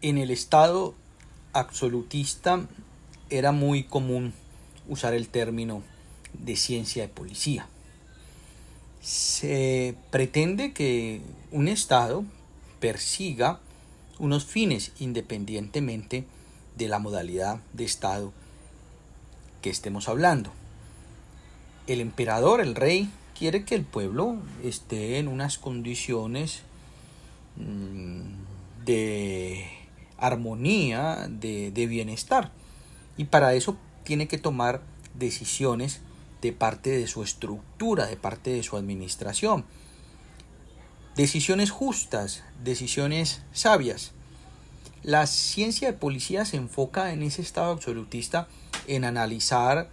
En el Estado absolutista era muy común usar el término de ciencia de policía. Se pretende que un Estado persiga unos fines independientemente de la modalidad de Estado que estemos hablando. El emperador, el rey, quiere que el pueblo esté en unas condiciones de armonía, de bienestar. Y para eso tiene que tomar decisiones de parte de su estructura, de parte de su administración. Decisiones justas, decisiones sabias. La ciencia de policía se enfoca en ese estado absolutista, en analizar,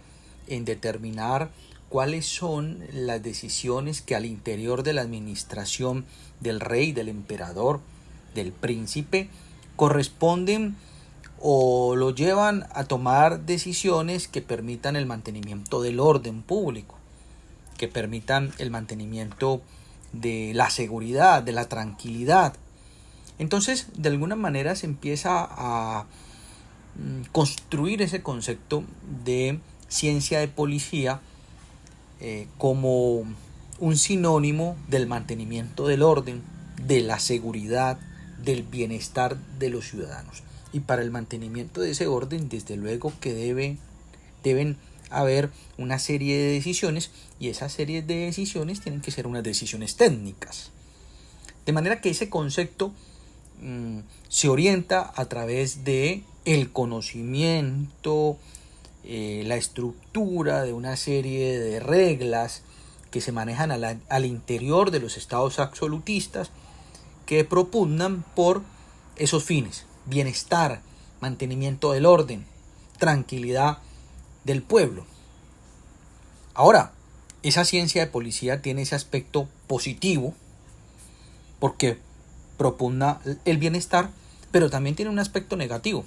en determinar cuáles son las decisiones que al interior de la administración del rey, del emperador, del príncipe, corresponden o lo llevan a tomar decisiones que permitan el mantenimiento del orden público, que permitan el mantenimiento de la seguridad, de la tranquilidad. Entonces, de alguna manera se empieza a construir ese concepto de ciencia de policía como un sinónimo del mantenimiento del orden, de la seguridad, del bienestar de los ciudadanos. Y para el mantenimiento de ese orden, desde luego que deben haber una serie de decisiones, y esas series de decisiones tienen que ser unas decisiones técnicas. De manera que ese concepto se orienta a través de el conocimiento, la estructura de una serie de reglas que se manejan al interior de los estados absolutistas, que propugnan por esos fines: bienestar, mantenimiento del orden, tranquilidad del pueblo. Ahora, esa ciencia de policía tiene ese aspecto positivo porque propugna el bienestar, pero también tiene un aspecto negativo,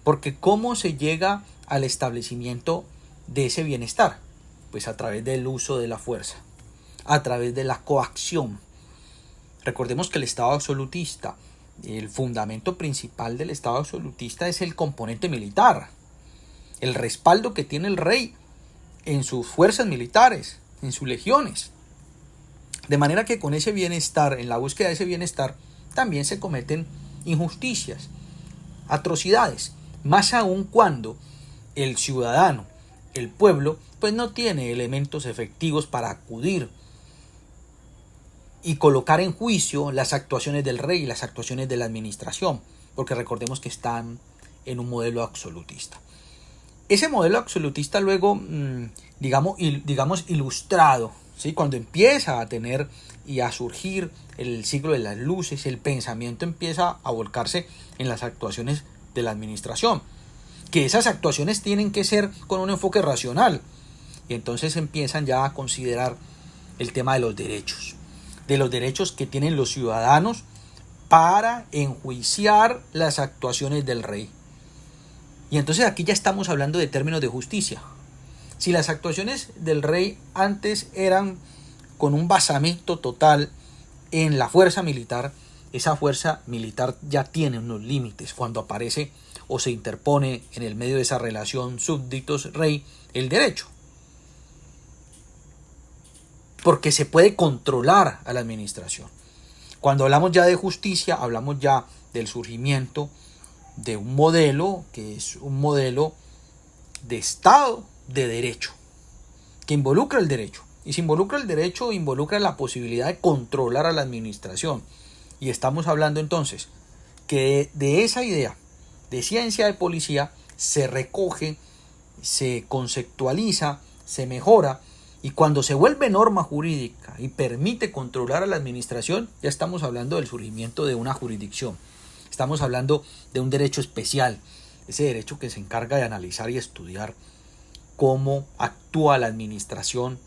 porque ¿cómo se llega al establecimiento de ese bienestar? Pues a través del uso de la fuerza, a través de la coacción. Recordemos que el Estado absolutista, el fundamento principal del Estado absolutista es el componente militar, el respaldo que tiene el rey en sus fuerzas militares, en sus legiones. De manera que con ese bienestar, en la búsqueda de ese bienestar, también se cometen injusticias, atrocidades, más aún cuando el ciudadano, el pueblo, pues no tiene elementos efectivos para acudir y colocar en juicio las actuaciones del rey y las actuaciones de la administración, porque recordemos que están en un modelo absolutista. Ese modelo absolutista luego, digamos ilustrado, ¿sí? Cuando empieza a tener y a surgir el siglo de las luces, el pensamiento empieza a volcarse en las actuaciones de la administración, que esas actuaciones tienen que ser con un enfoque racional, y entonces empiezan ya a considerar el tema de los derechos que tienen los ciudadanos para enjuiciar las actuaciones del rey. Y entonces aquí ya estamos hablando de términos de justicia. Si las actuaciones del rey antes eran con un basamento total en la fuerza militar, esa fuerza militar ya tiene unos límites cuando aparece o se interpone en el medio de esa relación súbditos-rey el derecho. Porque se puede controlar a la administración. Cuando hablamos ya de justicia, hablamos ya del surgimiento de un modelo que es un modelo de Estado de derecho, que involucra el derecho. Y si involucra el derecho, involucra la posibilidad de controlar a la administración. Y estamos hablando entonces que de esa idea de ciencia de policía se recoge, se conceptualiza, se mejora, y cuando se vuelve norma jurídica y permite controlar a la administración, ya estamos hablando del surgimiento de una jurisdicción. Estamos hablando de un derecho especial, ese derecho que se encarga de analizar y estudiar cómo actúa la administración,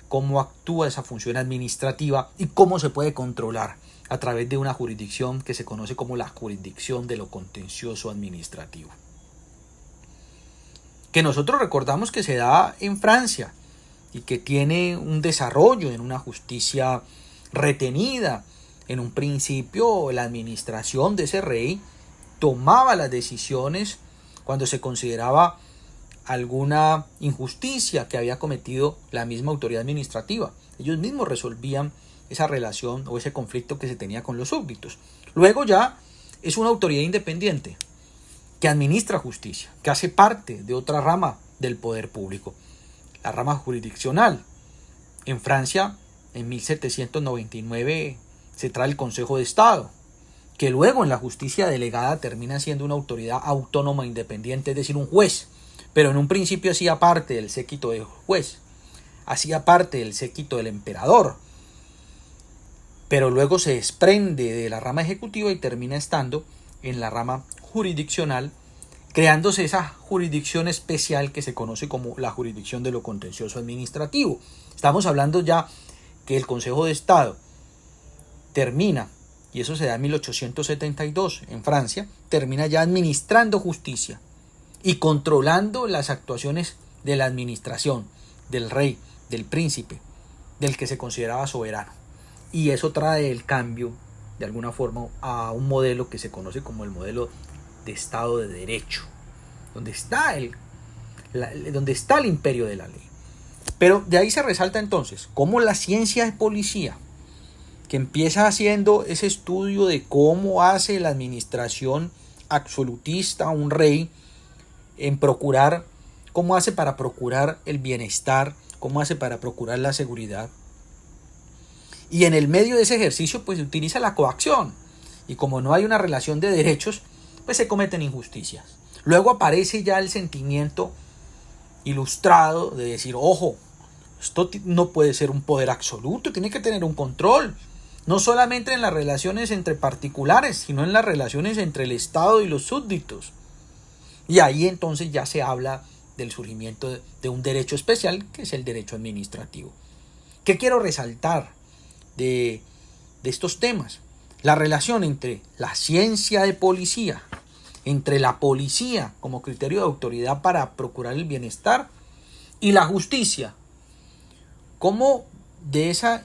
cómo actúa esa función administrativa y cómo se puede controlar a través de una jurisdicción que se conoce como la jurisdicción de lo contencioso administrativo. Que nosotros recordamos que se da en Francia y que tiene un desarrollo en una justicia retenida. En un principio, la administración de ese rey tomaba las decisiones cuando se consideraba alguna injusticia que había cometido la misma autoridad administrativa. Ellos mismos resolvían esa relación o ese conflicto que se tenía con los súbditos. Luego ya es una autoridad independiente que administra justicia, que hace parte de otra rama del poder público, la rama jurisdiccional. En Francia, en 1799, se trae el Consejo de Estado, que luego en la justicia delegada termina siendo una autoridad autónoma independiente, es decir, un juez, pero en un principio hacía parte del séquito del juez, hacía parte del séquito del emperador, pero luego se desprende de la rama ejecutiva y termina estando en la rama jurisdiccional, creándose esa jurisdicción especial que se conoce como la jurisdicción de lo contencioso administrativo. Estamos hablando ya que el Consejo de Estado termina, y eso se da en 1872 en Francia, termina ya administrando justicia y controlando las actuaciones de la administración, del rey, del príncipe, del que se consideraba soberano. Y eso trae el cambio, de alguna forma, a un modelo que se conoce como el modelo de Estado de Derecho, donde está el imperio de la ley. Pero de ahí se resalta entonces cómo la ciencia de policía, que empieza haciendo ese estudio de cómo hace la administración absolutista un rey en procurar, cómo hace para procurar el bienestar, cómo hace para procurar la seguridad. Y en el medio de ese ejercicio pues se utiliza la coacción. Y como no hay una relación de derechos, pues se cometen injusticias. Luego aparece ya el sentimiento ilustrado de decir, ojo, esto no puede ser un poder absoluto, tiene que tener un control. No solamente en las relaciones entre particulares, sino en las relaciones entre el Estado y los súbditos. Y ahí entonces ya se habla del surgimiento de un derecho especial, que es el derecho administrativo. ¿Qué quiero resaltar de estos temas? La relación entre la ciencia de policía, entre la policía como criterio de autoridad para procurar el bienestar y la justicia. Cómo de esa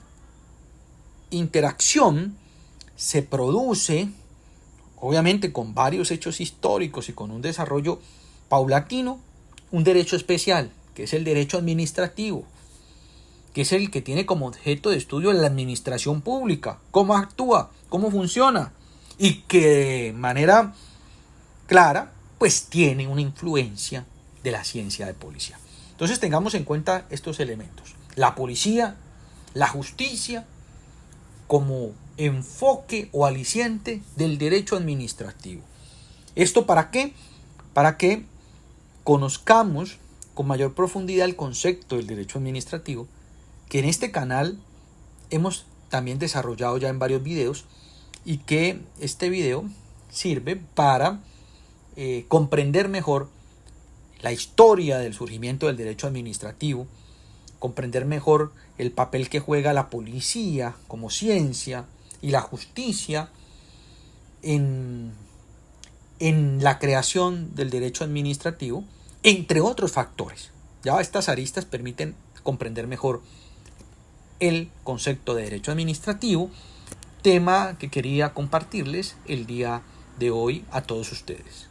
interacción se produce, obviamente con varios hechos históricos y con un desarrollo paulatino, un derecho especial, que es el derecho administrativo, que es el que tiene como objeto de estudio la administración pública, cómo actúa, cómo funciona, y que de manera clara, pues tiene una influencia de la ciencia de policía. Entonces tengamos en cuenta estos elementos: la policía, la justicia, como enfoque o aliciente del derecho administrativo. ¿Esto para qué? Para que conozcamos con mayor profundidad el concepto del derecho administrativo, que en este canal hemos también desarrollado ya en varios videos, y que este video sirve para comprender mejor la historia del surgimiento del derecho administrativo, comprender mejor el papel que juega la policía como ciencia y la justicia en la creación del derecho administrativo, entre otros factores. Ya estas aristas permiten comprender mejor el concepto de derecho administrativo, tema que quería compartirles el día de hoy a todos ustedes.